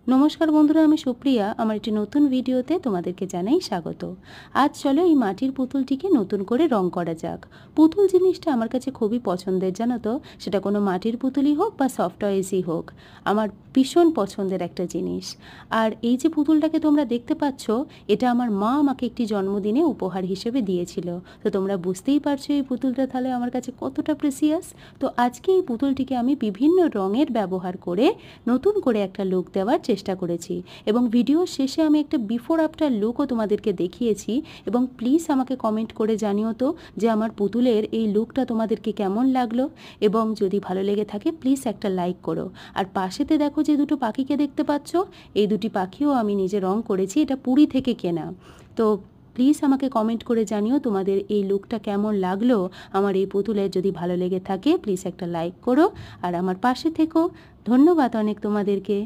নমস্কার বন্ধুরা, আমি সুপ্রিয়া। আমার একটি নতুন ভিডিওতে তোমাদেরকে জানাই স্বাগত। আজ চলো এই মাটির পুতুলটিকে নতুন করে রং করা যাক। পুতুল জিনিসটা আমার কাছে খুবই পছন্দের, জানো তো। সেটা কোনো মাটির পুতুলই হোক বা সফট টয়েসই হোক, আমার ভীষণ পছন্দের একটা জিনিস। আর এই যে পুতুলটাকে তোমরা দেখতে পাচ্ছ, এটা আমার মা আমাকে একটি জন্মদিনে উপহার হিসেবে দিয়েছিল। তো তোমরা বুঝতেই পারছো এই পুতুলটা তাহলে আমার কাছে কতটা প্রেসিয়াস। তো আজকে এই পুতুলটিকে আমি বিভিন্ন রঙের ব্যবহার করে নতুন করে একটা লুক দেওয়ার চেষ্টা করেছি, এবং ভিডিওর শেষে আমি একটা বিফোর আফটার লুকও তোমাদেরকে দেখিয়েছি। এবং প্লিজ আমাকে কমেন্ট করে জানিও তো যে আমার পুতুলের এই লুকটা তোমাদেরকে কেমন লাগলো, এবং যদি ভালো লেগে থাকে প্লিজ একটা লাইক করো। আর পাশেতে দেখো যে দুটো পাখিকে দেখতে পাচ্ছ, এই দুটি পাখিও আমি নিজে রং করেছি, এটা পুরী থেকে কেনা। তো প্লিজ আমাকে কমেন্ট করে জানিও তোমাদের এই লুকটা কেমন লাগলো। আমার এই পুতুলের যদি ভালো লেগে থাকে প্লিজ একটা লাইক করো আর আমার পাশে থেকো। ধন্যবাদ অনেক তোমাদেরকে।